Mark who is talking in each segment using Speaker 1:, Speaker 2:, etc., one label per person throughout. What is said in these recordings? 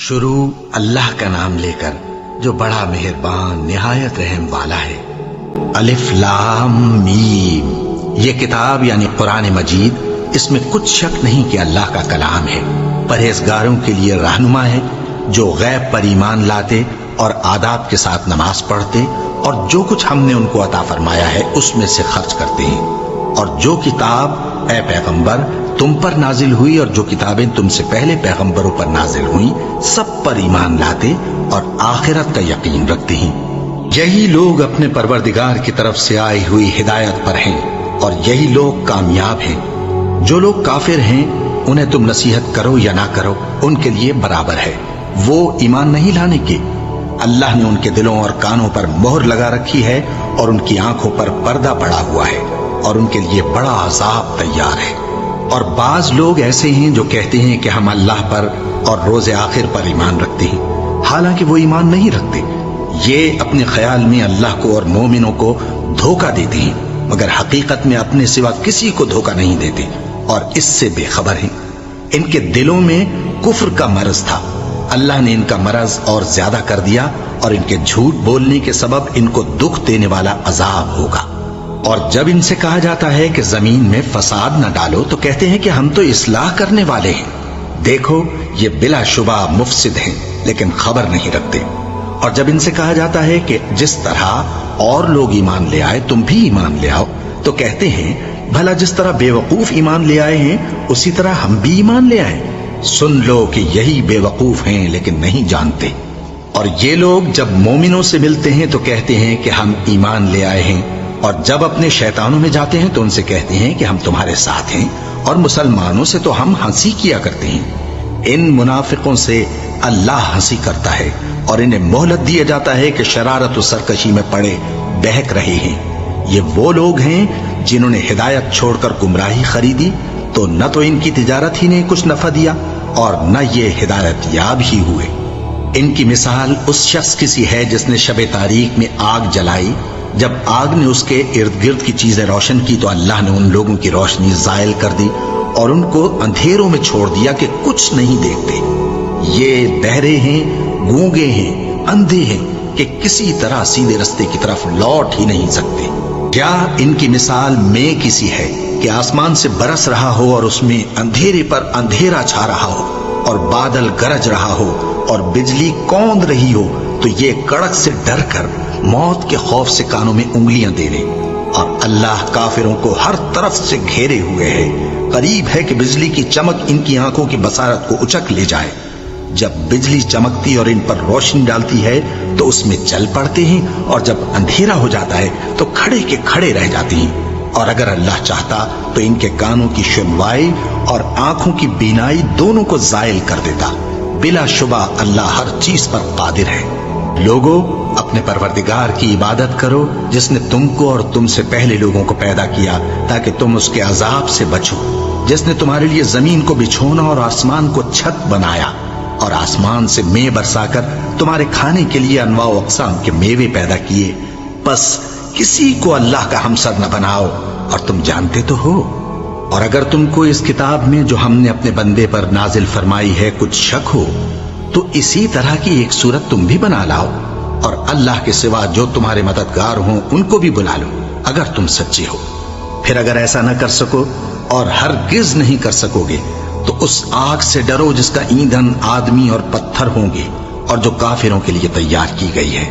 Speaker 1: شروع اللہ کا نام لے کر جو بڑا مہربان نہایت رحم والا ہے۔ الف لام میم، یہ کتاب یعنی قرآن مجید، اس میں کچھ شک نہیں کہ اللہ کا کلام ہے، پرہیزگاروں کے لیے رہنما ہے، جو غیب پر ایمان لاتے اور آداب کے ساتھ نماز پڑھتے اور جو کچھ ہم نے ان کو عطا فرمایا ہے اس میں سے خرچ کرتے ہیں، اور جو کتاب اے پیغمبر تم پر نازل ہوئی اور جو کتابیں تم سے پہلے پیغمبروں پر نازل ہوئیں سب پر ایمان لاتے اور آخرت کا یقین رکھتے ہیں۔ یہی لوگ اپنے پروردگار کی طرف سے آئی ہوئی ہدایت پر ہیں اور یہی لوگ کامیاب ہیں۔ جو لوگ کافر ہیں انہیں تم نصیحت کرو یا نہ کرو ان کے لیے برابر ہے، وہ ایمان نہیں لانے کے۔ اللہ نے ان کے دلوں اور کانوں پر مہر لگا رکھی ہے اور ان کی آنکھوں پر پردہ پڑا ہوا ہے اور ان کے لیے بڑا عذاب تیار ہے۔ اور بعض لوگ ایسے ہیں جو کہتے ہیں کہ ہم اللہ پر اور روز آخر پر ایمان رکھتے ہیں، حالانکہ وہ ایمان نہیں رکھتے۔ یہ اپنے خیال میں اللہ کو اور مومنوں کو دھوکہ دیتے ہیں، مگر حقیقت میں اپنے سوا کسی کو دھوکہ نہیں دیتے اور اس سے بے خبر ہیں۔ ان کے دلوں میں کفر کا مرض تھا، اللہ نے ان کا مرض اور زیادہ کر دیا اور ان کے جھوٹ بولنے کے سبب ان کو دکھ دینے والا عذاب ہوگا۔ اور جب ان سے کہا جاتا ہے کہ زمین میں فساد نہ ڈالو تو کہتے ہیں کہ ہم تو اصلاح کرنے والے ہیں۔ دیکھو یہ بلا شبہ مفسد ہیں لیکن خبر نہیں رکھتے۔ اور جب ان سے کہا جاتا ہے کہ جس طرح اور لوگ ایمان لے آئے تم بھی ایمان لے آؤ تو کہتے ہیں بھلا جس طرح بے وقوف ایمان لے آئے ہیں اسی طرح ہم بھی ایمان لے آئیں۔ سن لو کہ یہی بے وقوف ہیں لیکن نہیں جانتے۔ اور یہ لوگ جب مومنوں سے ملتے ہیں تو کہتے ہیں کہ ہم ایمان لے آئے ہیں، اور جب اپنے شیطانوں میں جاتے ہیں تو ان سے کہتے ہیں کہ ہم تمہارے ساتھ ہیں، اور مسلمانوں سے تو ہم ہنسی کیا کرتے ہیں۔ ان منافقوں سے اللہ ہنسی کرتا ہے اور انہیں مہلت دیا جاتا ہے کہ شرارت و سرکشی میں پڑے بہک رہے ہیں۔ یہ وہ لوگ ہیں جنہوں نے ہدایت چھوڑ کر گمراہی خریدی تو نہ تو ان کی تجارت ہی نے کچھ نفع دیا اور نہ یہ ہدایت یاب ہی ہوئے۔ ان کی مثال اس شخص کی سی ہے جس نے شب تاریک میں آگ جلائی، جب آگ نے اس کے ارد گرد کی چیزیں روشن کی تو اللہ نے ان لوگوں کی روشنی زائل کر دی اور ان کو اندھیروں میں چھوڑ دیا کہ کچھ نہیں دیکھتے۔ یہ بہرے ہیں، گونگے ہیں، اندھے ہیں کہ کسی طرح سیدھے رستے کی طرف لوٹ ہی نہیں سکتے۔ کیا ان کی مثال میں کسی ہے کہ آسمان سے برس رہا ہو اور اس میں اندھیرے پر اندھیرا چھا رہا ہو اور بادل گرج رہا ہو اور بجلی کوند رہی ہو تو یہ کڑک سے ڈر کر موت کے خوف سے کانوں میں انگلیاں دے لے۔ اور اللہ کافروں کو ہر طرف سے گھیرے ہوئے ہے، قریب ہے کہ بجلی کی چمک ان کی آنکھوں کی بصارت کو اچک لے جائے۔ جب بجلی چمکتی اور ان پر روشنی ڈالتی ہے تو اس میں چل پڑتے ہیں اور جب اندھیرا ہو جاتا ہے تو کھڑے کے کھڑے رہ جاتے ہیں۔ اور اگر اللہ چاہتا تو ان کے کانوں کی سنوائی اور آنکھوں کی بینائی دونوں کو زائل کر دیتا۔ بلا شبہ اللہ ہر چیز پر قادر ہے۔ لوگو اپنے پروردگار کی عبادت کرو جس نے تم کو اور تم سے پہلے لوگوں کو پیدا کیا تاکہ تم اس کے عذاب سے بچو، جس نے تمہارے لیے زمین کو بچھونا اور آسمان کو چھت بنایا اور آسمان سے مے برسا کر تمہارے کھانے کے لیے انواع و اقسام کے میوے پیدا کیے۔ بس کسی کو اللہ کا ہمسر نہ بناؤ اور تم جانتے تو ہو۔ اور اگر تم کو اس کتاب میں جو ہم نے اپنے بندے پر نازل فرمائی ہے کچھ شک ہو تو اسی طرح کی ایک صورت تم بھی بنا لاؤ اور اللہ کے سوا جو تمہارے مددگار ہوں ان کو بھی بلا لو اگر تم سچے ہو۔ پھر اگر ایسا نہ کر سکو اور ہرگز نہیں کر سکو گے تو اس آگ سے ڈرو جس کا ایندھن آدمی اور پتھر ہوں گے اور جو کافروں کے لیے تیار کی گئی ہے۔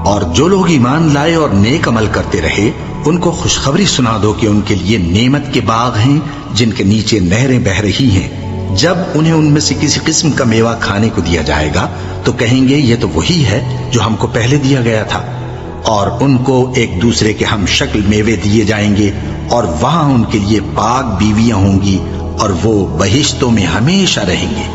Speaker 1: اور جو لوگ ایمان لائے اور نیک عمل کرتے رہے ان کو خوشخبری سنا دو کہ ان کے لیے نعمت کے باغ ہیں جن کے نیچے نہریں بہہ رہی ہیں۔ جب انہیں ان میں سے کسی قسم کا میوہ کھانے کو دیا جائے گا تو کہیں گے یہ تو وہی ہے جو ہم کو پہلے دیا گیا تھا، اور ان کو ایک دوسرے کے ہم شکل میوے دیے جائیں گے اور وہاں ان کے لیے پاک بیویاں ہوں گی اور وہ بہشتوں میں ہمیشہ رہیں گے۔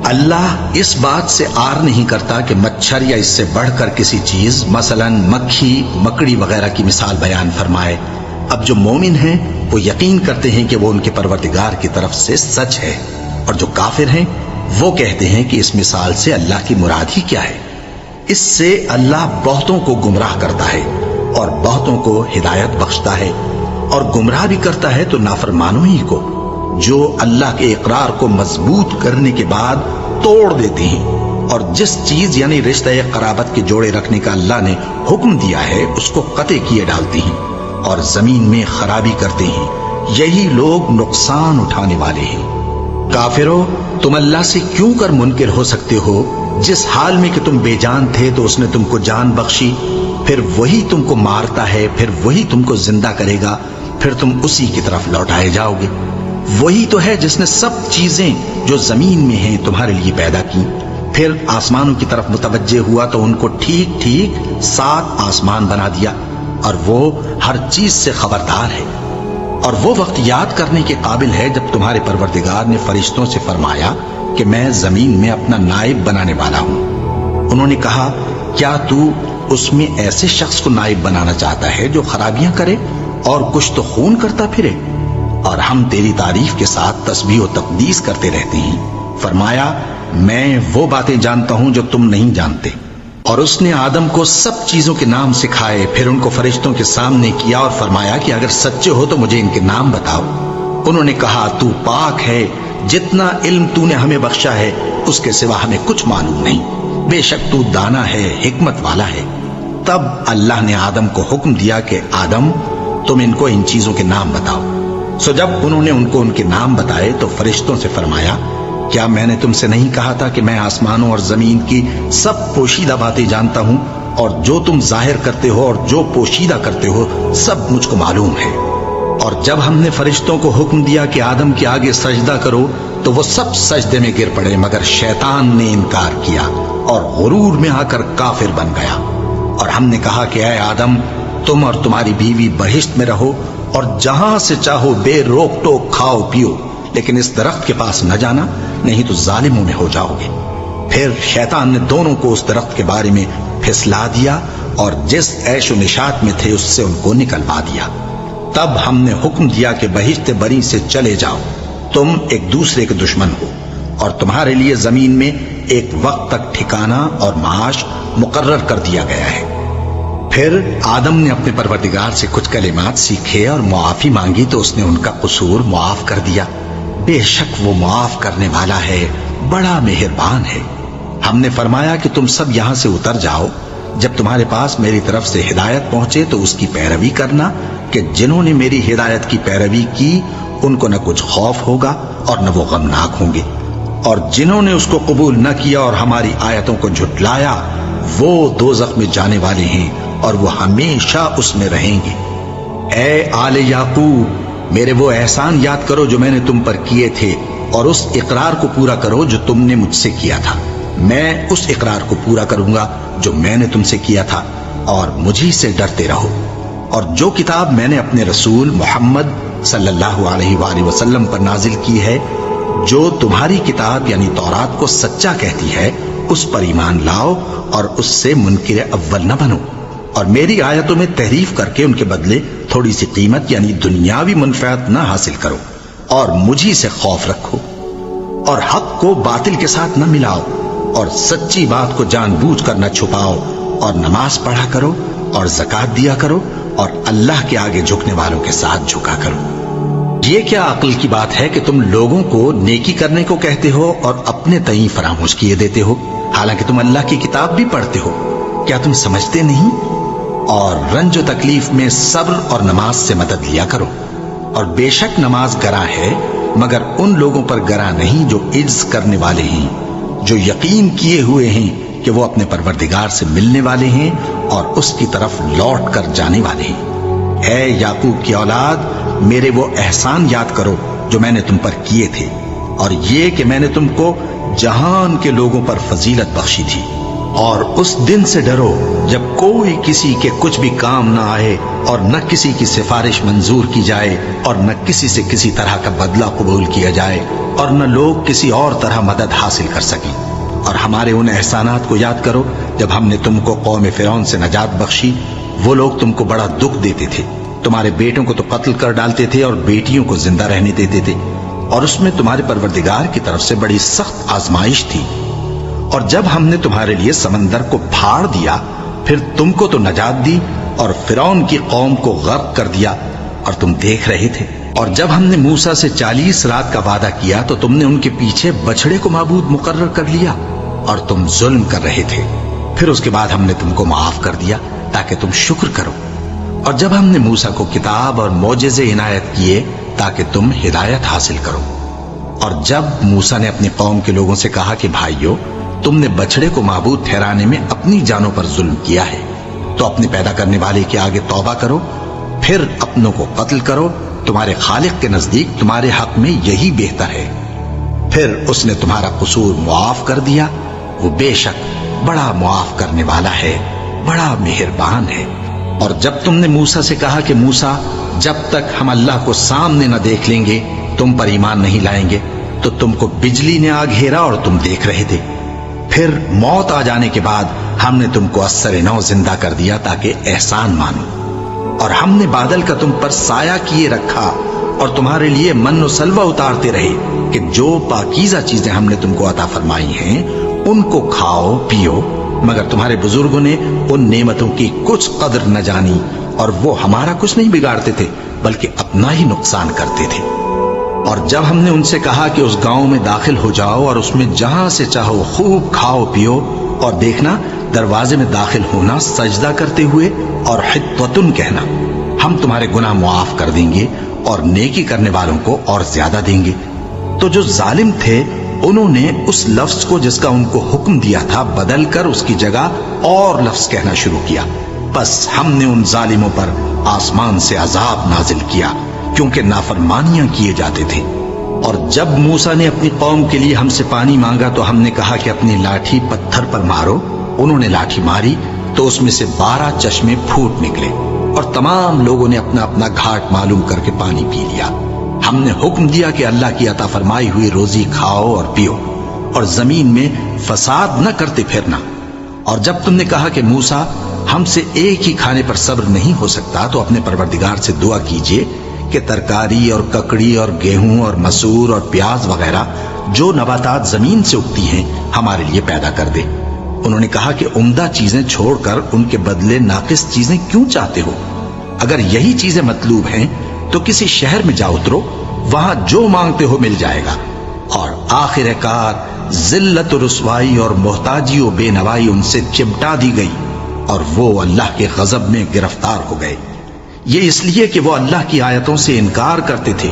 Speaker 1: اللہ اس بات سے آر نہیں کرتا کہ مچھر یا اس سے بڑھ کر کسی چیز مثلا مکھی مکڑی وغیرہ کی مثال بیان فرمائے۔ اب جو مومن ہیں وہ یقین کرتے ہیں کہ وہ ان کے پروردگار کی طرف سے سچ ہے، اور جو کافر ہیں وہ کہتے ہیں کہ اس مثال سے اللہ کی مراد ہی کیا ہے۔ اس سے اللہ بہتوں کو گمراہ کرتا ہے اور بہتوں کو ہدایت بخشتا ہے، اور گمراہ بھی کرتا ہے تو نافرمانوں ہی کو، جو اللہ کے اقرار کو مضبوط کرنے کے بعد توڑ دیتے ہیں اور جس چیز یعنی رشتہ قرابت کے جوڑے رکھنے کا اللہ نے حکم دیا ہے اس کو قطع کیے ڈالتے ہیں اور زمین میں خرابی کرتے ہیں، یہی لوگ نقصان اٹھانے والے ہیں۔ کافرو، تم اللہ سے کیوں کر منکر ہو سکتے ہو؟ جس حال میں کہ تم بے جان تھے تو اس نے تم کو جان بخشی، پھر وہی تم کو مارتا ہے، پھر وہی تم کو زندہ کرے گا، پھر تم اسی کی طرف لوٹائے جاؤ گے۔ وہی تو ہے جس نے سب چیزیں جو زمین میں ہیں تمہارے لیے پیدا کی، پھر آسمانوں کی طرف متوجہ ہوا تو ان کو ٹھیک ٹھیک 7 آسمان بنا دیا، اور وہ ہر چیز سے خبردار ہے۔ اور وہ وقت یاد کرنے کے قابل ہے جب تمہارے پروردگار نے فرشتوں سے فرمایا کہ میں زمین میں اپنا نائب بنانے والا ہوں۔ انہوں نے کہا، کیا تو اس میں ایسے شخص کو نائب بنانا چاہتا ہے جو خرابیاں کرے اور کچھ تو خون کرتا پھرے؟ اور ہم تیری تعریف کے ساتھ تسبیح و تقدیس کرتے رہتے ہیں۔ فرمایا، میں وہ باتیں جانتا ہوں جو تم نہیں جانتے۔ اور اس نے آدم کو سب چیزوں کے نام سکھائے، پھر ان کو فرشتوں کے سامنے کیا اور فرمایا کہ اگر سچے ہو تو مجھے ان کے نام بتاؤ۔ انہوں نے کہا، تو پاک ہے، جتنا علم تو نے ہمیں بخشا ہے اس کے سوا ہمیں کچھ معلوم نہیں، بے شک تو دانا ہے، حکمت والا ہے۔ تب اللہ نے آدم کو حکم دیا کہ آدم، تم ان کو ان چیزوں کے نام بتاؤ۔ سو جب انہوں نے ان کو ان کے نام بتائے تو فرشتوں سے فرمایا، کیا میں نے تم سے نہیں کہا تھا کہ میں آسمانوں اور زمین کی سب پوشیدہ باتیں جانتا ہوں، اور جو تم ظاہر کرتے ہو اور جو پوشیدہ کرتے ہو سب مجھ کو معلوم ہے۔ اور جب ہم نے فرشتوں کو حکم دیا کہ آدم کے آگے سجدہ کرو تو وہ سب سجدے میں گر پڑے، مگر شیطان نے انکار کیا اور غرور میں آ کر کافر بن گیا۔ اور ہم نے کہا کہ اے آدم، تم اور تمہاری بیوی بہشت میں رہو اور جہاں سے چاہو بے روک ٹوک کھاؤ پیو، لیکن اس درخت کے پاس نہ جانا، نہیں تو ظالموں میں ہو جاؤ گے۔ پھر شیطان نے دونوں کو اس درخت کے بارے میں پھسلا دیا اور جس عیش و نشاط میں تھے اس سے ان کو نکلوا دیا۔ تب ہم نے حکم دیا کہ بہشت بری سے چلے جاؤ، تم ایک دوسرے کے دشمن ہو، اور تمہارے لیے زمین میں ایک وقت تک ٹھکانہ اور معاش مقرر کر دیا گیا ہے۔ پھر آدم نے اپنے پروردگار سے کچھ کلمات سیکھے اور معافی مانگی تو اس نے ان کا قصور معاف کر دیا۔ بے شک وہ معاف کرنے والا ہے، بڑا مہربان ہے۔ ہم نے فرمایا کہ تم سب یہاں سے اتر جاؤ، جب تمہارے پاس میری طرف سے ہدایت پہنچے تو اس کی پیروی کرنا، کہ جنہوں نے میری ہدایت کی پیروی کی ان کو نہ کچھ خوف ہوگا اور نہ وہ غمناک ہوں گے، اور جنہوں نے اس کو قبول نہ کیا اور ہماری آیتوں کو جھٹلایا وہ دوزخ میں جانے والے ہیں اور وہ ہمیشہ اس میں رہیں گے۔ اے آل یعقوب، میرے وہ احسان یاد کرو جو میں نے تم پر کیے تھے، اور اس اقرار کو پورا کرو جو تم نے مجھ سے کیا تھا۔ میں اس اقرار کو پورا کروں گا جو میں نے تم سے کیا تھا، اور مجھی سے ڈرتے رہو۔ اور جو کتاب میں نے اپنے رسول محمد صلی اللہ علیہ وآلہ وسلم پر نازل کی ہے، جو تمہاری کتاب یعنی تورات کو سچا کہتی ہے، اس پر ایمان لاؤ اور اس سے منکر اول نہ بنو، اور میری آیتوں میں تحریف کر کے ان کے بدلے تھوڑی سی قیمت یعنی دنیاوی منفعت نہ حاصل کرو، اور مجھی سے خوف رکھو، اور حق کو باطل کے ساتھ نہ ملاؤ، اور سچی بات کو جان بوجھ کر نہ چھپاؤ، اور نماز پڑھا کرو اور زکوٰۃ دیا کرو، اور اللہ کے آگے جھکنے والوں کے ساتھ جھکا کرو۔ یہ کیا عقل کی بات ہے کہ تم لوگوں کو نیکی کرنے کو کہتے ہو اور اپنے تئیں فراموش کیے دیتے ہو، حالانکہ تم اللہ کی کتاب بھی پڑھتے ہو؟ کیا تم سمجھتے نہیں؟ اور رنج و تکلیف میں صبر اور نماز سے مدد لیا کرو، اور بے شک نماز گراں ہے، مگر ان لوگوں پر گراں نہیں جو عجز کرنے والے ہیں، جو یقین کیے ہوئے ہیں کہ وہ اپنے پروردگار سے ملنے والے ہیں اور اس کی طرف لوٹ کر جانے والے ہیں۔ اے یعقوب کی اولاد، میرے وہ احسان یاد کرو جو میں نے تم پر کیے تھے، اور یہ کہ میں نے تم کو جہان کے لوگوں پر فضیلت بخشی تھی۔ اور اس دن سے ڈرو جب کوئی کسی کے کچھ بھی کام نہ آئے، اور نہ کسی کی سفارش منظور کی جائے، اور نہ کسی سے کسی طرح کا بدلہ قبول کیا جائے، اور نہ لوگ کسی اور طرح مدد حاصل کر سکیں۔ اور ہمارے ان احسانات کو یاد کرو جب ہم نے تم کو قوم فرعون سے نجات بخشی۔ وہ لوگ تم کو بڑا دکھ دیتے تھے، تمہارے بیٹوں کو تو قتل کر ڈالتے تھے اور بیٹیوں کو زندہ رہنے دیتے تھے، اور اس میں تمہارے پروردگار کی طرف سے بڑی سخت آزمائش تھی۔ اور جب ہم نے تمہارے لیے سمندر کو پھاڑ دیا، پھر تم کو تو نجات دی اور فرعون کی قوم کو غرق کر دیا، اور تم دیکھ رہے تھے۔ اور جب ہم نے موسیٰ سے 40 رات کا وعدہ کیا تو تم نے ان کے پیچھے بچڑے کو معبود مقرر کر لیا، اور تم ظلم کر رہے تھے، پھر اس کے بعد ہم نے تم کو معاف کر دیا تاکہ تم شکر کرو۔ اور جب ہم نے موسیٰ کو کتاب اور معجزے عنایت کیے تاکہ تم ہدایت حاصل کرو۔ اور جب موسیٰ نے اپنی قوم کے لوگوں سے کہا کہ بھائیو، تم نے بچڑے کو معبود ٹھہرانے میں اپنی جانوں پر ظلم کیا ہے، تو اپنے پیدا کرنے والے کے آگے توبہ کرو، پھر اپنوں کو قتل کرو، تمہارے خالق کے نزدیک تمہارے حق میں یہی بہتر ہے۔ پھر اس نے تمہارا قصور معاف کر دیا، وہ بے شک بڑا معاف کرنے والا ہے، بڑا مہربان ہے۔ اور جب تم نے موسیٰ سے کہا کہ موسیٰ، جب تک ہم اللہ کو سامنے نہ دیکھ لیں گے تم پر ایمان نہیں لائیں گے، تو تم کو بجلی نے آ گھیرا اور تم دیکھ رہے تھے، پھر موت آ جانے کے بعد ہم نے تم کو اثر نو زندہ کر دیا تاکہ احسان مانو۔ اور ہم نے بادل کا تم پر سایہ کیے رکھا اور تمہارے لیے من و سلوہ اتارتے رہے کہ جو پاکیزہ چیزیں ہم نے تم کو عطا فرمائی ہیں ان کو کھاؤ پیو، مگر تمہارے بزرگوں نے ان نعمتوں کی کچھ قدر نہ جانی، اور وہ ہمارا کچھ نہیں بگاڑتے تھے بلکہ اپنا ہی نقصان کرتے تھے۔ اور جب ہم نے ان سے کہا کہ اس گاؤں میں داخل ہو جاؤ اور اس میں جہاں سے چاہو خوب کھاؤ پیو، اور دیکھنا دروازے میں داخل ہونا سجدہ کرتے ہوئے اور حطوتن کہنا، ہم تمہارے گناہ معاف کر دیں گے اور نیکی کرنے والوں کو اور زیادہ دیں گے، تو جو ظالم تھے انہوں نے اس لفظ کو جس کا ان کو حکم دیا تھا بدل کر اس کی جگہ اور لفظ کہنا شروع کیا، بس ہم نے ان ظالموں پر آسمان سے عذاب نازل کیا کیونکہ نافرمانیاں کیے جاتے تھے۔ اور جب موسیٰ نے اپنی قوم کے لیے ہم سے پانی مانگا تو ہم نے کہا کہ اپنی لاٹھی پتھر پر مارو، انہوں نے لاٹھی ماری تو اس میں سے 12 چشمے پھوٹ نکلے، اور تمام لوگوں نے اپنا اپنا گھاٹ معلوم کر کے پانی پی لیا۔ ہم نے حکم دیا کہ اللہ کی عطا فرمائی ہوئی روزی کھاؤ اور پیو، اور زمین میں فساد نہ کرتے پھرنا۔ اور جب تم نے کہا کہ موسیٰ، ہم سے ایک ہی کھانے پر صبر نہیں ہو سکتا، تو اپنے پروردگار سے دعا کیجئے کہ ترکاری اور ککڑی اور گیہوں اور مسور اور پیاز وغیرہ جو نباتات زمین سے اگتی ہیں ہمارے لیے پیدا کر دے۔ انہوں نے کہا کہ عمدہ چیزیں چھوڑ کر ان کے بدلے ناقص چیزیں کیوں چاہتے ہو؟ اگر یہی چیزیں مطلوب ہیں تو کسی شہر میں جا اترو، وہاں جو مانگتے ہو مل جائے گا۔ اور آخر کار ذلت و رسوائی اور محتاجی و بے نوائی ان سے چمٹا دی گئی، اور وہ اللہ کے غضب میں گرفتار ہو گئے۔ یہ اس لیے کہ وہ اللہ کی آیتوں سے انکار کرتے تھے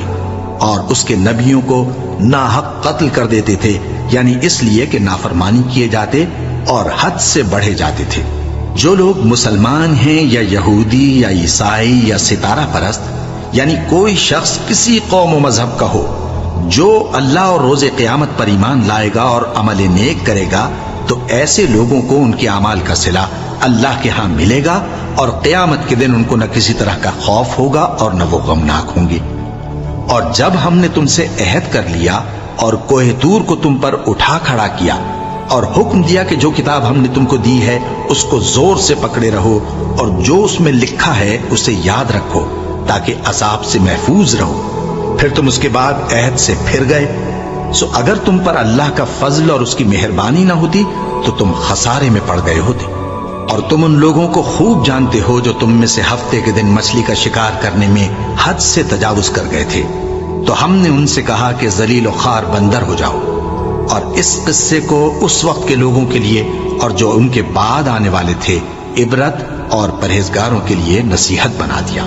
Speaker 1: اور اس کے نبیوں کو ناحق قتل کر دیتے تھے، یعنی اس لیے کہ نافرمانی کیے جاتے اور حد سے بڑھے جاتے تھے۔ جو لوگ مسلمان ہیں یا یہودی یا عیسائی یا ستارہ پرست، یعنی کوئی شخص کسی قوم و مذہب کا ہو، جو اللہ اور روز قیامت پر ایمان لائے گا اور عمل نیک کرے گا، تو ایسے لوگوں کو ان کے اعمال کا صلہ اللہ کے ہاں ملے گا، اور قیامت کے دن ان کو نہ کسی طرح کا خوف ہوگا اور نہ وہ غمناک ہوں گے۔ اور جب ہم نے تم سے عہد کر لیا اور کوہ طور کو تم پر اٹھا کھڑا کیا اور حکم دیا کہ جو کتاب ہم نے تم کو دی ہے اس کو زور سے پکڑے رہو، اور جو اس میں لکھا ہے اسے یاد رکھو تاکہ عذاب سے محفوظ رہو، پھر تم اس کے بعد عہد سے پھر گئے، سو اگر تم پر اللہ کا فضل اور اس کی مہربانی نہ ہوتی تو تم خسارے میں پڑ گئے ہوتے۔ اور تم ان لوگوں کو خوب جانتے ہو جو تم میں سے ہفتے کے دن مچھلی کا شکار کرنے میں حد سے تجاوز کر گئے تھے، تو ہم نے ان سے کہا کہ ذلیل و خوار بندر ہو جاؤ، اور اس قصے کو اس وقت کے لوگوں کے لیے اور جو ان کے بعد آنے والے تھے عبرت اور پرہیزگاروں کے لیے نصیحت بنا دیا۔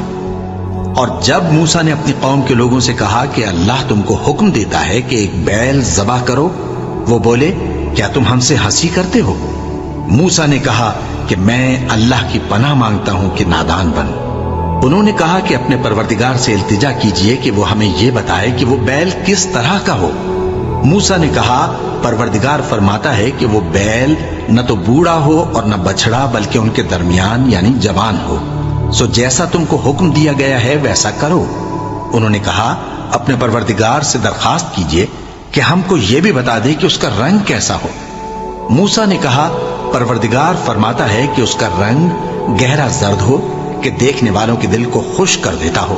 Speaker 1: اور جب موسیٰ نے اپنی قوم کے لوگوں سے کہا کہ اللہ تم کو حکم دیتا ہے کہ ایک بیل ذبح کرو، وہ بولے کیا تم ہم سے ہنسی کرتے ہو؟ موسیٰ نے کہا کہ میں اللہ کی پناہ مانگتا ہوں کہ نادان بنوں۔ انہوں نے کہا کہ اپنے پروردگار سے التجا کیجئے کہ وہ ہمیں یہ بتائے کہ وہ بیل کس طرح کا ہو۔ موسیٰ نے کہا پروردگار فرماتا ہے کہ وہ بیل نہ تو بوڑھا ہو اور نہ بچڑا بلکہ ان کے درمیان یعنی جوان ہو، سو جیسا تم کو حکم دیا گیا ہے ویسا کرو۔ انہوں نے کہا اپنے پروردگار سے درخواست کیجئے کہ ہم کو یہ بھی بتا دے کہ اس کا رنگ کیسا ہو۔ موسیٰ نے کہا پروردگار فرماتا ہے کہ اس کا رنگ گہرا زرد ہو کہ دیکھنے والوں کے دل کو خوش کر دیتا ہو۔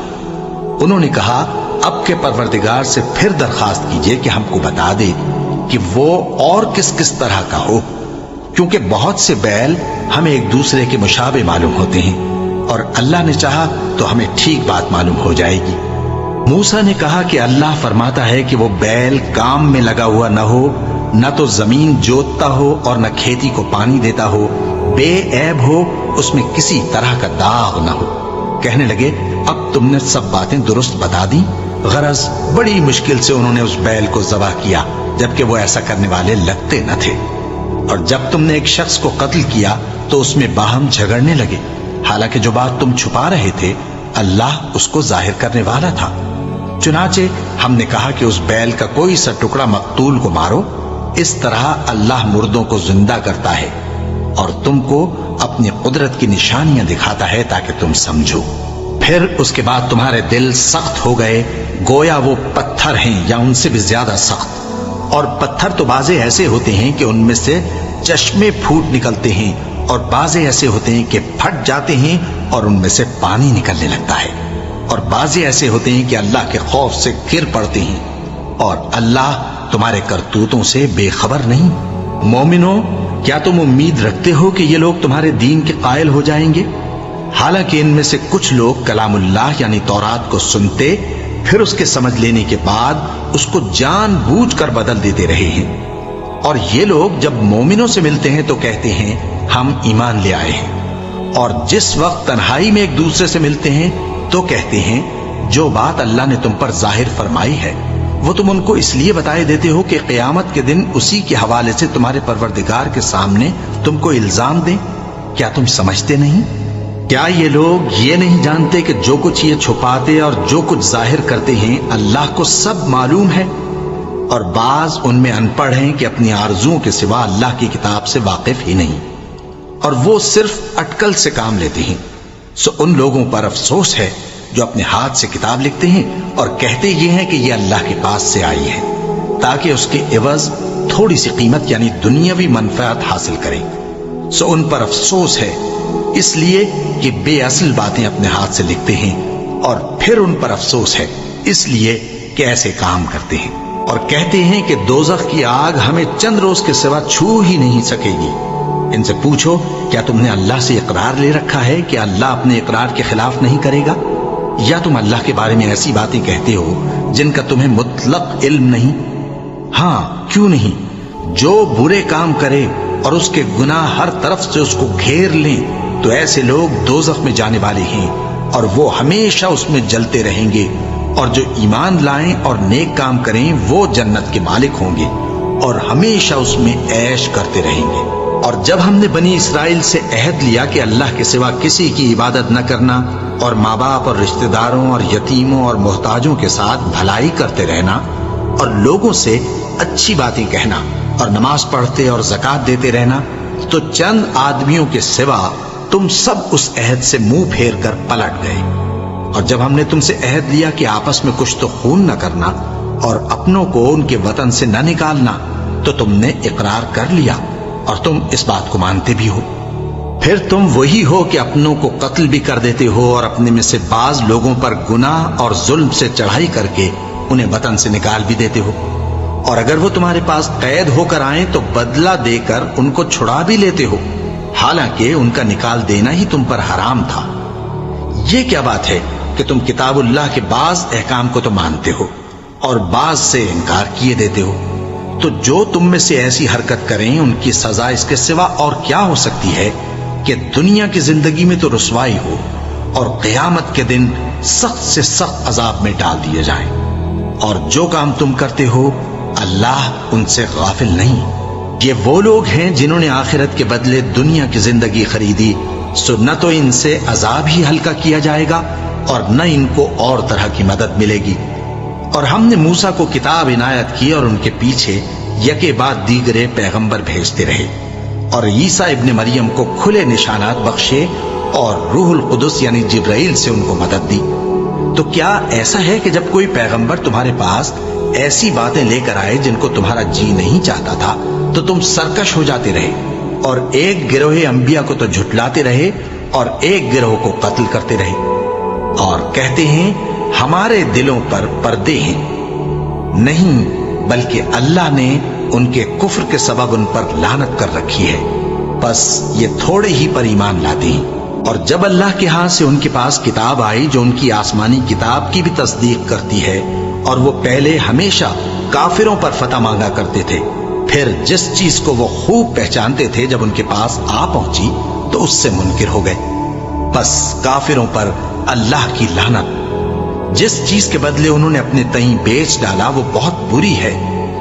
Speaker 1: انہوں نے کہا اب کے پروردگار سے پھر درخواست کیجئے کہ ہم کو بتا دے کہ وہ اور کس کس طرح کا ہو، کیونکہ بہت سے بیل ہمیں ایک دوسرے کے مشابہ معلوم ہوتے ہیں، اور اللہ نے چاہا تو ہمیں ٹھیک بات معلوم ہو جائے گی۔ موسیٰ نے کہا کہ اللہ فرماتا ہے کہ وہ بیل کام میں لگا ہوا نہ ہو نہ تو زمین جوتتا ہو اور نہ کھیتی کو پانی دیتا ہو، بے عیب ہو، اس میں کسی طرح کا داغ نہ ہو۔ کہنے لگے اب تم نے سب باتیں درست بتا دی۔ غرض بڑی مشکل سے انہوں نے اس بیل کو ذبح کیا، جبکہ وہ ایسا کرنے والے لگتے نہ تھے۔ اور جب تم نے ایک شخص کو قتل کیا تو اس میں باہم جھگڑنے لگے، حالانکہ جو بات تم چھپا رہے تھے اللہ اس کو ظاہر کرنے والا تھا۔ چنانچہ ہم نے کہا کہ اس بیل کا کوئی سا ٹکڑا مقتول کو مارو، اس طرح اللہ مردوں کو زندہ کرتا ہے اور تم کو اپنی قدرت کی نشانیاں دکھاتا ہے تاکہ تم سمجھو۔ پھر اس کے بعد تمہارے دل سخت ہو گئے، گویا وہ پتھر ہیں یا ان سے بھی زیادہ سخت۔ اور پتھر تو بعضے ایسے ہوتے ہیں کہ ان میں سے چشمے پھوٹ نکلتے ہیں، اور بعضے ایسے ہوتے ہیں کہ پھٹ جاتے ہیں اور ان میں سے پانی نکلنے لگتا ہے، اور بعضے ایسے ہوتے ہیں کہ اللہ کے خوف سے گر پڑتے ہیں، اور اللہ تمہارے کرتوتوں سے بے خبر نہیں۔ مومنو، کیا تم امید رکھتے ہو کہ یہ لوگ تمہارے دین کے قائل ہو جائیں گے؟ حالانکہ ان میں سے کچھ لوگ کلام اللہ یعنی تورات کو سنتے، پھر اس کے سمجھ لینے کے بعد اس کو جان بوجھ کر بدل دیتے رہے ہیں۔ اور یہ لوگ جب مومنوں سے ملتے ہیں تو کہتے ہیں ہم ایمان لے آئے ہیں، اور جس وقت تنہائی میں ایک دوسرے سے ملتے ہیں تو کہتے ہیں جو بات اللہ نے تم پر ظاہر فرمائی ہے وہ تم ان کو اس لیے بتائے دیتے ہو کہ قیامت کے دن اسی کے حوالے سے تمہارے پروردگار کے سامنے تم کو الزام دیں۔ کیا تم سمجھتے نہیں؟ کیا یہ لوگ یہ نہیں جانتے کہ جو کچھ یہ چھپاتے اور جو کچھ ظاہر کرتے ہیں اللہ کو سب معلوم ہے؟ اور بعض ان میں ان پڑھ ہیں کہ اپنی آرزوؤں کے سوا اللہ کی کتاب سے واقف ہی نہیں، اور وہ صرف اٹکل سے کام لیتے ہیں۔ سو ان لوگوں پر افسوس ہے جو اپنے ہاتھ سے کتاب لکھتے ہیں اور کہتے یہ ہیں کہ یہ اللہ کے پاس سے آئی ہے، تاکہ اس کے عوض تھوڑی سی قیمت یعنی دنیاوی منفعت حاصل کریں۔ سو ان پر افسوس ہے اس لیے کہ بے اصل باتیں اپنے ہاتھ سے لکھتے ہیں، اور پھر ان پر افسوس ہے اس لیے کہ ایسے کام کرتے ہیں، اور کہتے ہیں کہ دوزخ کی آگ ہمیں چند روز کے سوا چھو ہی نہیں سکے گی۔ ان سے پوچھو کیا تم نے اللہ سے اقرار لے رکھا ہے کہ اللہ اپنے اقرار کے خلاف نہیں کرے گا؟ یا تم اللہ کے بارے میں ایسی باتیں کہتے ہو جن کا تمہیں مطلق علم نہیں؟ ہاں کیوں نہیں، جو برے کام کرے اور اس کے گناہ ہر طرف سے اس کو گھیر لیں تو ایسے لوگ دوزخ میں جانے والے ہیں، اور وہ ہمیشہ اس میں جلتے رہیں گے، اور جو ایمان لائیں اور نیک کام کریں وہ جنت کے مالک ہوں گے اور ہمیشہ اس میں عیش کرتے رہیں گے۔ اور جب ہم نے بنی اسرائیل سے عہد لیا کہ اللہ کے سوا کسی کی عبادت نہ کرنا، اور ماں باپ اور رشتہ داروں اور یتیموں اور محتاجوں کے ساتھ بھلائی کرتے رہنا، اور لوگوں سے اچھی باتیں کہنا، اور نماز پڑھتے اور زکوٰۃ دیتے رہنا، تو چند آدمیوں کے سوا تم سب اس عہد سے منہ پھیر کر پلٹ گئے۔ اور جب ہم نے تم سے عہد لیا کہ آپس میں کچھ تو خون نہ کرنا اور اپنوں کو ان کے وطن سے نہ نکالنا، تو تم نے اقرار کر لیا اور تم اس بات کو مانتے بھی ہو۔ پھر تم وہی ہو کہ اپنوں کو قتل بھی کر دیتے ہو، اور اپنے میں سے بعض لوگوں پر گناہ اور ظلم سے چڑھائی کر کے انہیں وطن سے نکال بھی دیتے ہو، اور اگر وہ تمہارے پاس قید ہو کر آئیں تو بدلہ دے کر ان کو چھڑا بھی لیتے ہو، حالانکہ ان کا نکال دینا ہی تم پر حرام تھا۔ یہ کیا بات ہے کہ تم کتاب اللہ کے بعض احکام کو تو مانتے ہو اور بعض سے انکار کیے دیتے ہو؟ تو جو تم میں سے ایسی حرکت کریں ان کی سزا اس کے سوا اور کیا ہو سکتی ہے کہ دنیا کی زندگی میں تو رسوائی ہو اور قیامت کے دن سخت سے سخت عذاب میں ڈال دیے جائیں۔ اور جو کام تم کرتے ہو اللہ ان سے غافل نہیں۔ یہ وہ لوگ ہیں جنہوں نے آخرت کے بدلے دنیا کی زندگی خریدی، سو نہ تو ان سے عذاب ہی ہلکا کیا جائے گا اور نہ ان کو اور طرح کی مدد ملے گی۔ اور ہم نے موسیٰ کو کتاب عنایت کی اور ان کے پیچھے یکے بعد دیگرے پیغمبر بھیجتے رہے، اور عیسیٰ ابن مریم کو کھلے نشانات بخشے اور روح القدس یعنی جبرائیل سے ان کو مدد دی۔ تو کیا ایسا ہے کہ جب کوئی پیغمبر تمہارے پاس ایسی باتیں لے کر آئے جن کو تمہارا جی نہیں چاہتا تھا تو تم سرکش ہو جاتے رہے، اور ایک گروہ انبیاء کو تو جھٹلاتے رہے اور ایک گروہ کو قتل کرتے رہے، اور کہتے ہیں ہمارے دلوں پر پردے ہیں؟ نہیں، بلکہ اللہ نے ان کے کفر کے سبب ان پر لعنت کر رکھی ہے، بس یہ تھوڑے ہی پر ایمان لاتے ہیں۔ اور جب اللہ کے ہاں سے ان کے پاس کتاب آئی جو ان کی آسمانی کتاب کی بھی تصدیق کرتی ہے، اور وہ پہلے ہمیشہ کافروں پر فتح مانگا کرتے تھے، پھر جس چیز کو وہ خوب پہچانتے تھے جب ان کے پاس آ پہنچی تو اس سے منکر ہو گئے۔ بس کافروں پر اللہ کی لعنت۔ جس چیز کے بدلے انہوں نے اپنے تئیں بیچ ڈالا وہ بہت بری ہے،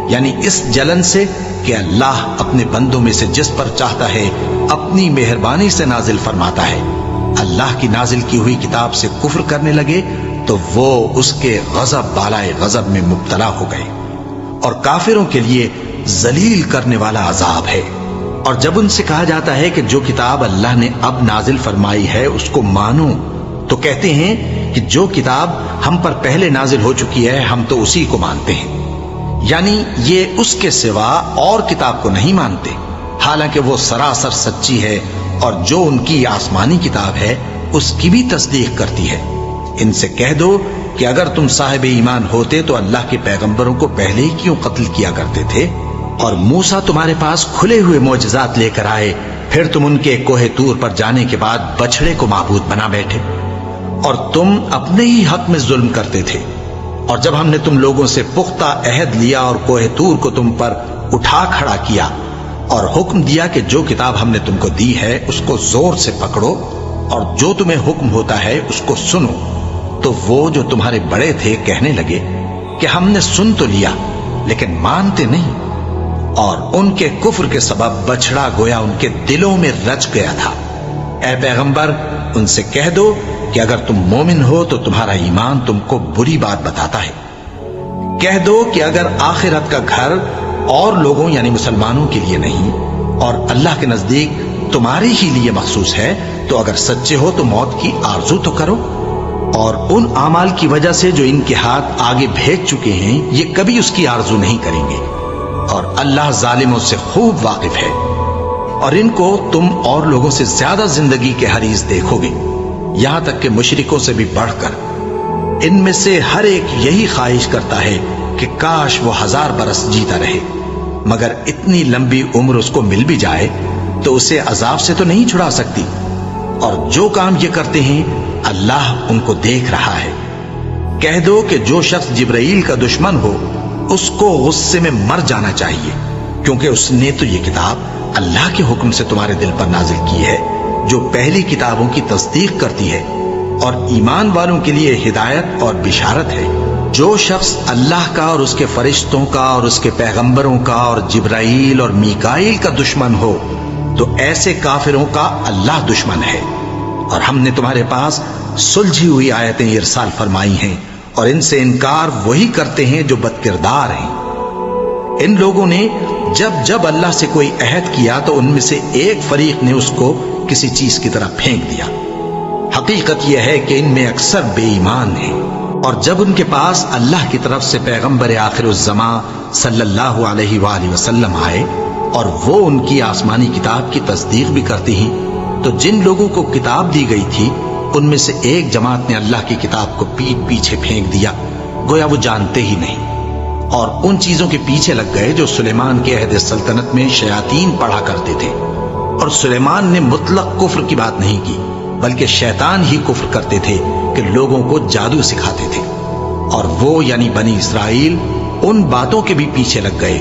Speaker 1: یعنی اس جلن سے کہ اللہ اپنے بندوں میں سے جس پر چاہتا ہے اپنی مہربانی سے نازل فرماتا ہے۔ اللہ کی نازل کی ہوئی کتاب سے کفر کرنے لگے تو وہ اس کے غضب بالائے غضب میں مبتلا ہو گئے، اور کافروں کے لیے ذلیل کرنے والا عذاب ہے۔ اور جب ان سے کہا جاتا ہے کہ جو کتاب اللہ نے اب نازل فرمائی ہے اس کو مانو، تو کہتے ہیں کہ جو کتاب ہم پر پہلے نازل ہو چکی ہے ہم تو اسی کو مانتے ہیں، یعنی یہ اس کے سوا اور کتاب کو نہیں مانتے، حالانکہ وہ سراسر سچی ہے، اور جو ان کی آسمانی کتاب ہے اس کی بھی تصدیق کرتی ہے۔ ان سے کہہ دو کہ اگر تم صاحب ایمان ہوتے تو اللہ کے پیغمبروں کو پہلے ہی کیوں قتل کیا کرتے تھے؟ اور موسیٰ تمہارے پاس کھلے ہوئے معجزات لے کر آئے، پھر تم ان کے کوہ طور پر جانے کے بعد بچڑے کو معبود بنا بیٹھے، اور تم اپنے ہی حق میں ظلم کرتے تھے۔ اور جب ہم نے تم لوگوں سے پختہ عہد لیا اور کوہ طور کو تم پر اٹھا کھڑا کیا اور حکم دیا کہ جو کتاب ہم نے تم کو دی ہے اس کو زور سے پکڑو اور جو تمہیں حکم ہوتا ہے اس کو سنو، تو وہ جو تمہارے بڑے تھے کہنے لگے کہ ہم نے سن تو لیا لیکن مانتے نہیں، اور ان کے کفر کے سبب بچڑا گویا ان کے دلوں میں رچ گیا تھا۔ اے پیغمبر ان سے کہہ دو کہ اگر تم مومن ہو تو تمہارا ایمان تم کو بری بات بتاتا ہے۔ کہہ دو کہ اگر آخرت کا گھر اور لوگوں یعنی مسلمانوں کے لیے نہیں اور اللہ کے نزدیک تمہارے ہی لیے مخصوص ہے تو اگر سچے ہو تو موت کی آرزو تو کرو، اور ان اعمال کی وجہ سے جو ان کے ہاتھ آگے بھیج چکے ہیں یہ کبھی اس کی آرزو نہیں کریں گے، اور اللہ ظالموں سے خوب واقف ہے۔ اور ان کو تم اور لوگوں سے زیادہ زندگی کے حریص دیکھو گے، یہاں تک کہ مشرکوں سے بھی بڑھ کر۔ ان میں سے ہر ایک یہی خواہش کرتا ہے کہ کاش وہ 1000 برس جیتا رہے، مگر اتنی لمبی عمر اس کو مل بھی جائے تو اسے عذاب سے تو نہیں چھڑا سکتی، اور جو کام یہ کرتے ہیں اللہ ان کو دیکھ رہا ہے۔ کہہ دو کہ جو شخص جبرائیل کا دشمن ہو اس کو غصے میں مر جانا چاہیے، کیونکہ اس نے تو یہ کتاب اللہ کے حکم سے تمہارے دل پر نازل کی ہے جو پہلی کتابوں کی تصدیق کرتی ہے، اور ایمان والوں کے لیے ہدایت اور بشارت ہے۔ جو شخص اللہ کا اور اس کے فرشتوں کا اور اس کے پیغمبروں کا اور جبرائیل اور میکائیل کا دشمن ہو تو ایسے کافروں کا اللہ دشمن ہے۔ اور ہم نے تمہارے پاس سلجھی ہوئی آیتیں ارسال فرمائی ہیں، اور ان سے انکار وہی کرتے ہیں جو بد کردار ہیں۔ ان لوگوں نے جب جب اللہ سے کوئی عہد کیا تو ان میں سے ایک فریق نے اس کو کسی چیز کی طرح پھینک دیا۔ حقیقت یہ ہے کہ ان میں اکثر بے ایمان ہیں، اور جب ان کے پاس اللہ کی طرف سے پیغمبر آخر الزماں صلی اللہ علیہ وآلہ وسلم آئے اور وہ ان کی آسمانی کتاب کی تصدیق بھی کرتی ہیں، تو جن لوگوں کو کتاب دی گئی تھی ان میں سے ایک جماعت نے اللہ کی کتاب کو پیٹ پیچھے پھینک دیا، گویا وہ جانتے ہی نہیں، اور ان چیزوں کے پیچھے لگ گئے جو سلیمان کے عہد سلطنت میں شیاطین پڑھا کرتے تھے۔ اور سلیمان نے مطلق کفر کی بات نہیں کی، بلکہ شیطان ہی کفر کرتے تھے کہ لوگوں کو جادو سکھاتے تھے، اور وہ یعنی بنی اسرائیل ان باتوں کے بھی پیچھے لگ گئے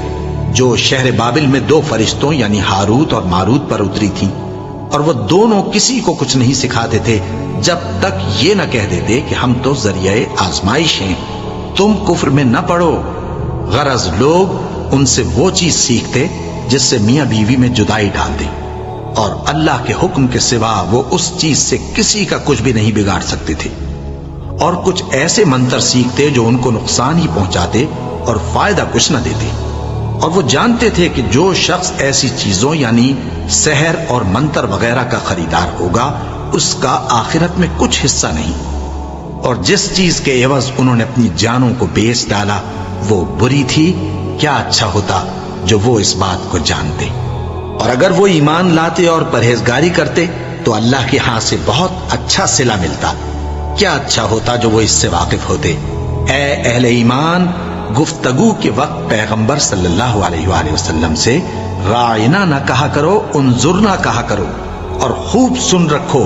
Speaker 1: جو شہر بابل میں 2 فرشتوں یعنی ہاروت اور ماروت پر اتری تھیں، اور وہ دونوں کسی کو کچھ نہیں سکھاتے تھے جب تک یہ نہ کہہ دیتے کہ ہم تو ذریعہ آزمائش ہیں، تم کفر میں نہ پڑو۔ غرض لوگ ان سے وہ چیز سیکھتے جس سے میاں بیوی میں جدائی ڈال دے، اور اللہ کے حکم کے سوا وہ اس چیز سے کسی کا کچھ بھی نہیں بگاڑ سکتے تھے، اور کچھ ایسے منتر سیکھتے جو ان کو نقصان ہی پہنچاتے اور فائدہ کچھ نہ دیتے۔ اور وہ جانتے تھے کہ جو شخص ایسی چیزوں یعنی سحر اور منتر وغیرہ کا خریدار ہوگا اس کا آخرت میں کچھ حصہ نہیں، اور جس چیز کے عوض انہوں نے اپنی جانوں کو بیچ ڈالا وہ بری تھی۔ کیا اچھا ہوتا جو وہ اس بات کو جانتے، اور اگر وہ ایمان لاتے اور پرہیزگاری کرتے تو اللہ کے ہاں سے بہت اچھا صلہ ملتا۔ کیا اچھا ہوتا جو وہ اس سے واقف ہوتے۔ اے اہل ایمان، گفتگو کے وقت پیغمبر صلی اللہ علیہ وآلہ وسلم سے رائنا نہ کہا کرو، انظرنا کہا کرو، اور خوب سن رکھو،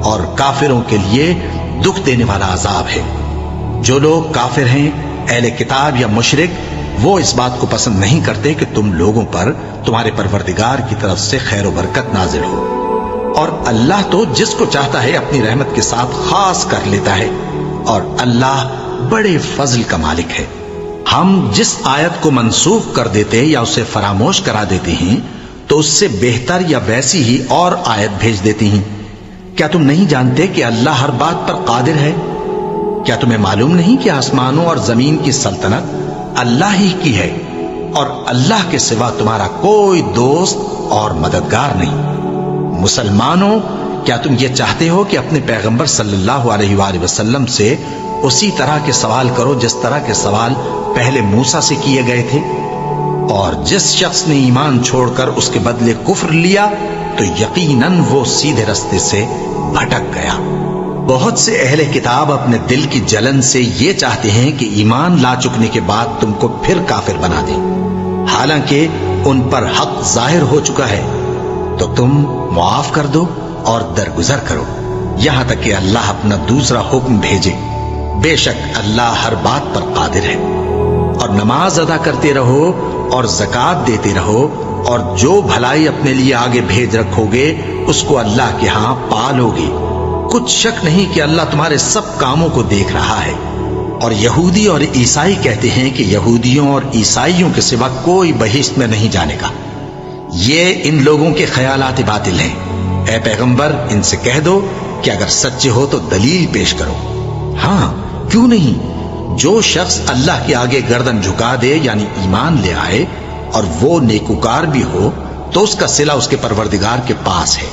Speaker 1: اور کافروں کے لیے دکھ دینے والا عذاب ہے۔ جو لوگ کافر ہیں، اہل کتاب یا مشرک، وہ اس بات کو پسند نہیں کرتے کہ تم لوگوں پر تمہارے پروردگار کی طرف سے خیر و برکت نازل ہو، اور اللہ تو جس کو چاہتا ہے اپنی رحمت کے ساتھ خاص کر لیتا ہے، اور اللہ بڑے فضل کا مالک ہے۔ ہم جس آیت کو منسوخ کر دیتے یا اسے فراموش کرا دیتے ہیں تو اس سے بہتر یا ویسی ہی اور آیت بھیج دیتی ہیں۔ کیا تم نہیں جانتے کہ اللہ ہر بات پر قادر ہے؟ کیا تمہیں معلوم نہیں کہ آسمانوں اور زمین کی سلطنت اللہ ہی کی ہے، اور اللہ کے سوا تمہارا کوئی دوست اور مددگار نہیں؟ مسلمانوں، کیا تم یہ چاہتے ہو کہ اپنے پیغمبر صلی اللہ علیہ وآلہ وسلم سے اسی طرح کے سوال کرو جس طرح کے سوال پہلے موسیٰ سے کیے گئے تھے؟ اور جس شخص نے ایمان چھوڑ کر اس کے بدلے کفر لیا تو یقیناً وہ سیدھے رستے سے بھٹک گیا۔ بہت سے اہل کتاب اپنے دل کی جلن سے یہ چاہتے ہیں کہ ایمان لا چکنے کے بعد تم کو پھر کافر بنا دیں، حالانکہ ان پر حق ظاہر ہو چکا ہے۔ تو تم معاف کر دو اور درگزر کرو یہاں تک کہ اللہ اپنا دوسرا حکم بھیجے۔ بے شک اللہ ہر بات پر قادر ہے۔ اور نماز ادا کرتے رہو اور زکوٰۃ دیتے رہو، اور جو بھلائی اپنے لیے آگے بھیج رکھو گے اس کو اللہ کے ہاں پالو گے۔ کچھ شک نہیں کہ اللہ تمہارے سب کاموں کو دیکھ رہا ہے۔ اور یہودی اور عیسائی کہتے ہیں کہ یہودیوں اور عیسائیوں کے سوا کوئی بہشت میں نہیں جانے گا۔ یہ ان لوگوں کے خیالات باطل ہیں۔ اے پیغمبر، ان سے کہہ دو کہ اگر سچے ہو تو دلیل پیش کرو۔ ہاں، کیوں نہیں؟ جو شخص اللہ کے آگے گردن جھکا دے یعنی ایمان لے آئے اور وہ نیکوکار بھی ہو تو اس کا صلہ اس کے پروردگار کے پاس ہے،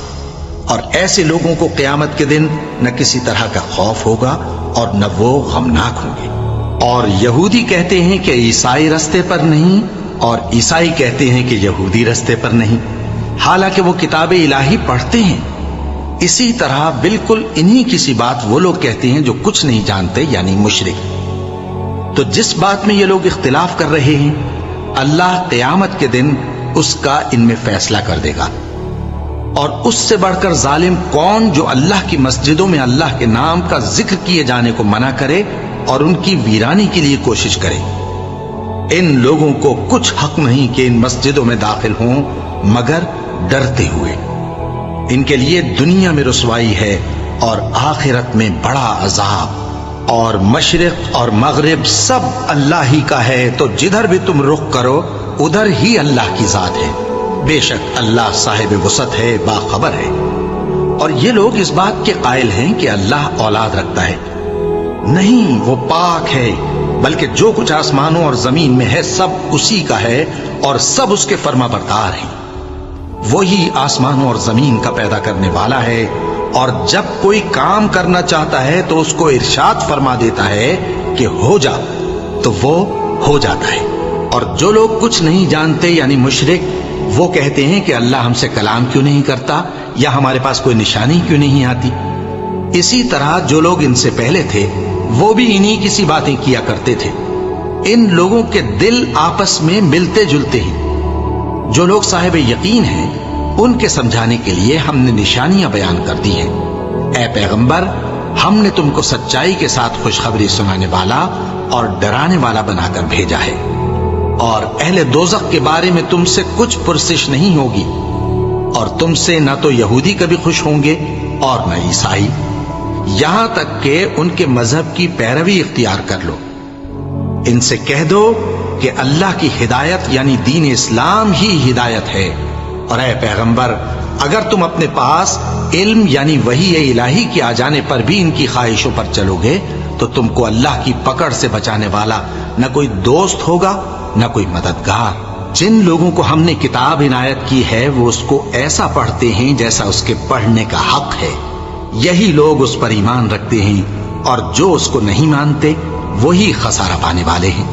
Speaker 1: اور ایسے لوگوں کو قیامت کے دن نہ کسی طرح کا خوف ہوگا اور نہ وہ غمناک ہوں گے۔ اور یہودی کہتے ہیں کہ عیسائی رستے پر نہیں، اور عیسائی کہتے ہیں کہ یہودی رستے پر نہیں، حالانکہ وہ کتاب الہی پڑھتے ہیں۔ اسی طرح بالکل انہی کسی بات وہ لوگ کہتے ہیں جو کچھ نہیں جانتے یعنی مشرک۔ تو جس بات میں یہ لوگ اختلاف کر رہے ہیں اللہ قیامت کے دن اس کا ان میں فیصلہ کر دے گا۔ اور اس سے بڑھ کر ظالم کون جو اللہ کی مسجدوں میں اللہ کے نام کا ذکر کیے جانے کو منع کرے اور ان کی ویرانی کے لیے کوشش کرے۔ ان لوگوں کو کچھ حق نہیں کہ ان مسجدوں میں داخل ہوں مگر ڈرتے ہوئے۔ ان کے لیے دنیا میں رسوائی ہے اور آخرت میں بڑا عذاب۔ اور مشرق اور مغرب سب اللہ ہی کا ہے، تو جدھر بھی تم رخ کرو ادھر ہی اللہ کی ذات ہے۔ بے شک اللہ صاحب وسعت ہے، باخبر ہے۔ اور یہ لوگ اس بات کے قائل ہیں کہ اللہ اولاد رکھتا ہے۔ نہیں، وہ پاک ہے، بلکہ جو کچھ آسمانوں اور زمین میں ہے سب اسی کا ہے اور سب اس کے فرما بردار ہیں۔ وہی آسمانوں اور زمین کا پیدا کرنے والا ہے، اور جب کوئی کام کرنا چاہتا ہے تو اس کو ارشاد فرما دیتا ہے کہ ہو جا، تو وہ ہو جاتا ہے۔ اور جو لوگ کچھ نہیں جانتے یعنی مشرک، وہ کہتے ہیں کہ اللہ ہم سے کلام کیوں نہیں کرتا یا ہمارے پاس کوئی نشانی کیوں نہیں آتی۔ اسی طرح جو لوگ ان سے پہلے تھے وہ بھی انہی کسی باتیں کیا کرتے تھے۔ ان لوگوں کے دل آپس میں ملتے جلتے ہیں۔ جو لوگ صاحب یقین ہیں ان کے سمجھانے کے لیے ہم نے نشانیاں بیان کر دی ہیں۔ اے پیغمبر، ہم نے تم کو سچائی کے ساتھ خوشخبری سنانے والا اور ڈرانے والا بنا کر بھیجا ہے، اور اہل دوزخ کے بارے میں تم سے کچھ پرسش نہیں ہوگی، اور تم سے نہ تو یہودی کبھی خوش ہوں گے اور نہ عیسائی، یہاں تک کہ ان کے مذہب کی پیروی اختیار کر لو۔ ان سے کہہ دو کہ اللہ کی ہدایت یعنی دین اسلام ہی ہدایت ہے، اور اے پیغمبر، اگر تم اپنے پاس علم یعنی وحی الہی کے آ جانے پر بھی ان کی خواہشوں پر چلو گے تو تم کو اللہ کی پکڑ سے بچانے والا نہ کوئی دوست ہوگا نہ کوئی مددگار۔ جن لوگوں کو ہم نے کتاب عنایت کی ہے وہ اس کو ایسا پڑھتے ہیں جیسا اس کے پڑھنے کا حق ہے، یہی لوگ اس پر ایمان رکھتے ہیں، اور جو اس کو نہیں مانتے وہی خسارہ پانے والے ہیں۔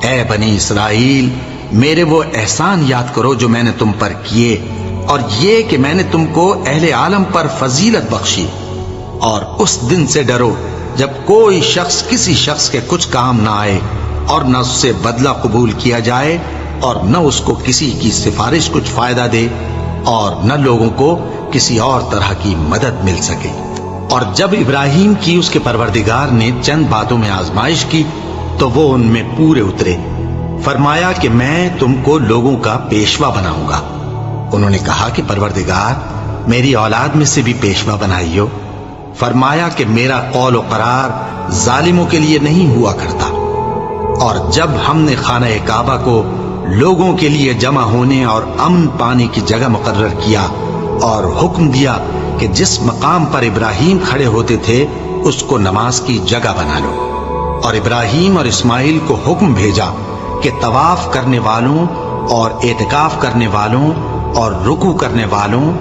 Speaker 1: اے بنی اسرائیل، میرے وہ احسان یاد کرو جو میں نے تم پر کیے، اور یہ کہ میں نے تم کو اہل عالم پر فضیلت بخشی۔ اور اس دن سے ڈرو جب کوئی شخص کسی شخص کے کچھ کام نہ آئے، اور نہ اس سے بدلہ قبول کیا جائے، اور نہ اس کو کسی کی سفارش کچھ فائدہ دے، اور نہ لوگوں کو کسی اور طرح کی مدد مل سکے۔ اور جب ابراہیم کی اس کے پروردگار نے چند باتوں میں آزمائش کی تو وہ ان میں پورے اترے۔ فرمایا کہ میں تم کو لوگوں کا پیشوا بناؤں گا۔ انہوں نے کہا کہ پروردگار میری اولاد میں سے بھی پیشوا بنائیو۔ فرمایا کہ میرا قول و قرار ظالموں کے لیے نہیں ہوا کرتا۔ اور جب ہم نے خانہ کعبہ کو لوگوں کے لیے جمع ہونے اور امن پانے کی جگہ مقرر کیا اور حکم دیا کہ جس مقام پر ابراہیم کھڑے ہوتے تھے اس کو نماز کی جگہ بنا لو، اور ابراہیم اور اسماعیل کو حکم بھیجا کہ طواف کرنے والوں اور اعتکاف کرنے والوں اور رکوع کرنے والوں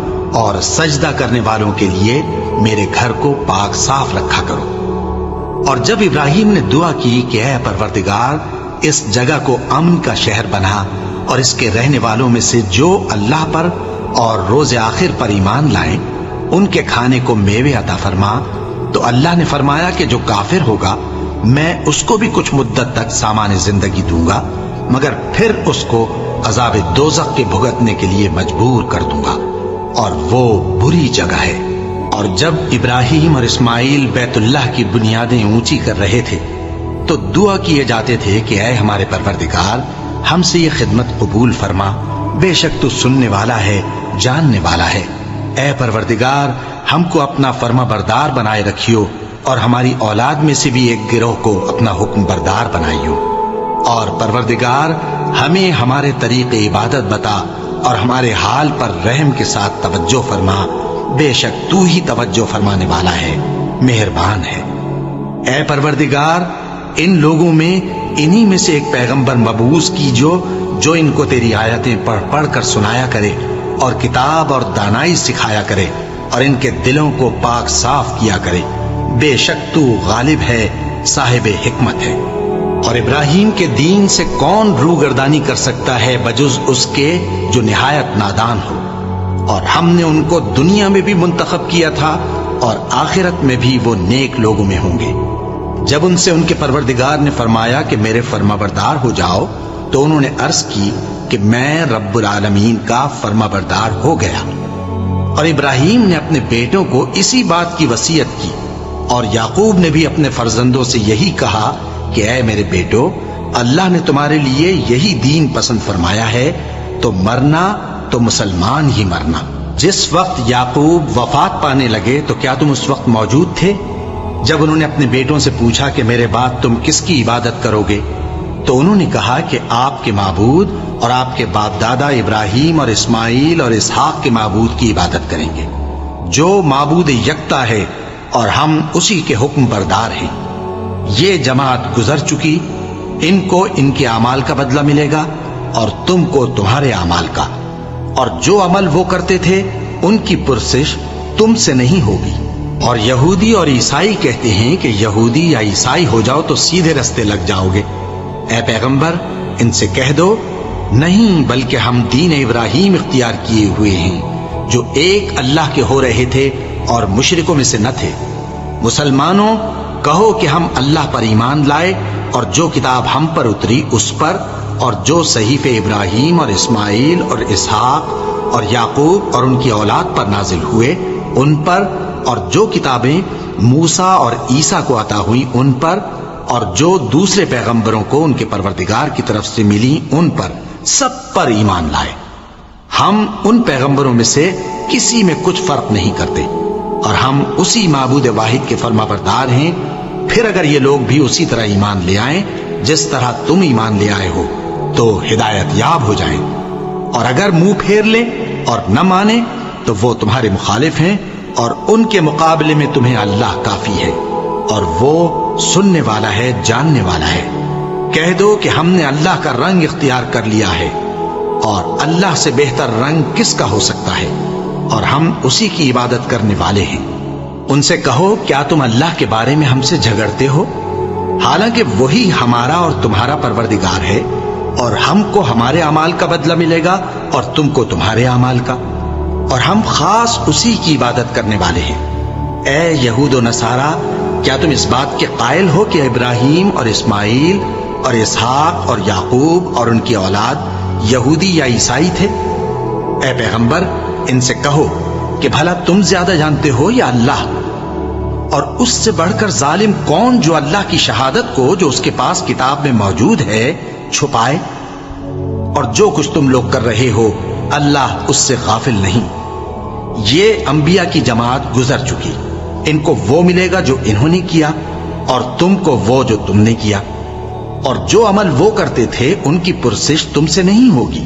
Speaker 1: اور سجدہ کرنے والوں کے لیے میرے گھر کو پاک صاف رکھا کرو۔ اور جب ابراہیم نے دعا کی کہ اے پروردگار اس جگہ کو امن کا شہر بنا اور اس کے رہنے والوں میں سے جو اللہ پر اور روز آخر پر ایمان لائیں ان کے کھانے کو میوے عطا فرما، تو اللہ نے فرمایا کہ جو کافر ہوگا میں اس کو بھی کچھ مدت تک سامان زندگی دوں گا، مگر پھر اس کو عذاب دوزخ کے بھگتنے کے لیے مجبور کر دوں گا، اور وہ بری جگہ ہے۔ اور جب ابراہیم اور اسماعیل بیت اللہ کی بنیادیں اونچی کر رہے تھے تو دعا کیے جاتے تھے کہ اے ہمارے پروردگار ہم سے یہ خدمت قبول فرما، بے شک تو سننے والا ہے، جاننے والا ہے۔ اے پروردگار ہم کو اپنا فرما بردار بنائے رکھیو، اور ہماری اولاد میں سے بھی ایک گروہ کو اپنا حکم بردار بنائیو۔ اور پروردگار ہمیں ہمارے طریق عبادت بتا اور ہمارے حال پر رحم کے ساتھ توجہ فرما، بے شک تو ہی توجہ فرمانے والا ہے، مہربان ہے۔ اے پروردگار ان لوگوں میں انہی میں سے ایک پیغمبر مبعوث کیجو جو ان کو تیری آیتیں پڑھ پڑھ کر سنایا کرے اور کتاب اور دانائی سکھایا کرے اور ان کے دلوں کو پاک صاف کیا کرے، بے شک تو غالب ہے، صاحب حکمت ہے۔ اور ابراہیم کے دین سے کون روگردانی کر سکتا ہے بجز اس کے جو نہایت نادان ہو؟ اور ہم نے ان کو دنیا میں بھی منتخب کیا تھا اور آخرت میں بھی وہ نیک لوگوں میں ہوں گے۔ جب ان سے ان کے پروردگار نے فرمایا کہ میرے فرما بردار ہو جاؤ تو انہوں نے عرض کی کہ میں رب العالمین کا فرما بردار ہو گیا۔ اور ابراہیم نے اپنے بیٹوں کو اسی بات کی وصیت کی، اور یعقوب نے بھی اپنے فرزندوں سے یہی کہا کہ اے میرے بیٹو، اللہ نے تمہارے لیے یہی دین پسند فرمایا ہے، تو مرنا تو مسلمان ہی مرنا۔ جس وقت یعقوب وفات پانے لگے تو کیا تم اس وقت موجود تھے جب انہوں نے اپنے بیٹوں سے پوچھا کہ میرے بعد تم کس کی عبادت کرو گے؟ تو انہوں نے کہا کہ آپ کے معبود اور آپ کے باپ دادا ابراہیم اور اسماعیل اور اسحاق کے معبود کی عبادت کریں گے، جو معبود یکتا ہے اور ہم اسی کے حکم بردار ہیں۔ یہ جماعت گزر چکی، ان کو ان کے اعمال کا بدلہ ملے گا اور تم کو تمہارے اعمال کا، اور جو عمل وہ کرتے تھے ان کی پرسش تم سے نہیں ہوگی۔ اور یہودی اور عیسائی کہتے ہیں کہ یہودی یا عیسائی ہو جاؤ تو سیدھے رستے لگ جاؤ گے۔ اے پیغمبر ان سے کہہ دو نہیں، بلکہ ہم دین ابراہیم اختیار کیے ہوئے ہیں جو ایک اللہ کے ہو رہے تھے اور مشرکوں میں سے نہ تھے۔ مسلمانوں کہو کہ ہم اللہ پر ایمان لائے اور جو کتاب ہم پر اتری اس پر، اور جو صحیفے ابراہیم اور اسماعیل اور اسحاق اور یعقوب اور ان کی اولاد پر نازل ہوئے ان پر، اور جو کتابیں موسیٰ اور عیسیٰ کو عطا ہوئی ان پر، اور جو دوسرے پیغمبروں کو ان کے پروردگار کی طرف سے ملی ان پر، سب پر ایمان لائے۔ ہم ان پیغمبروں میں سے کسی میں کچھ فرق نہیں کرتے، اور ہم اسی معبود واحد کے فرما بردار ہیں۔ پھر اگر یہ لوگ بھی اسی طرح ایمان لے آئیں جس طرح تم ایمان لے آئے ہو تو ہدایت یاب ہو جائیں، اور اگر منہ پھیر لیں اور نہ مانیں تو وہ تمہارے مخالف ہیں، اور ان کے مقابلے میں تمہیں اللہ کافی ہے، اور وہ سننے والا ہے، جاننے والا ہے۔ کہہ دو کہ ہم نے اللہ کا رنگ اختیار کر لیا ہے، اور اللہ سے بہتر رنگ کس کا ہو سکتا ہے، اور ہم اسی کی عبادت کرنے والے ہیں۔ ان سے کہو کیا تم اللہ کے بارے میں ہم سے جھگڑتے ہو، حالانکہ وہی ہمارا اور تمہارا پروردگار ہے، اور ہم کو ہمارے اعمال کا بدلہ ملے گا اور تم کو تمہارے اعمال کا، اور ہم خاص اسی کی عبادت کرنے والے ہیں۔ اے یہود و نصارا، کیا تم اس بات کے قائل ہو کہ ابراہیم اور اسماعیل اور اسحاق اور یعقوب اور ان کی اولاد یہودی یا عیسائی تھے؟ اے پیغمبر ان سے کہو کہ بھلا تم زیادہ جانتے ہو یا اللہ؟ اور اس سے بڑھ کر ظالم کون جو اللہ کی شہادت کو جو اس کے پاس کتاب میں موجود ہے چھپائے؟ اور جو کچھ تم لوگ کر رہے ہو اللہ اس سے غافل نہیں۔ یہ انبیاء کی جماعت گزر چکی، ان کو وہ ملے گا جو انہوں نے کیا، اور تم کو وہ جو تم نے کیا، اور جو عمل وہ کرتے تھے ان کی پرسش تم سے نہیں ہوگی۔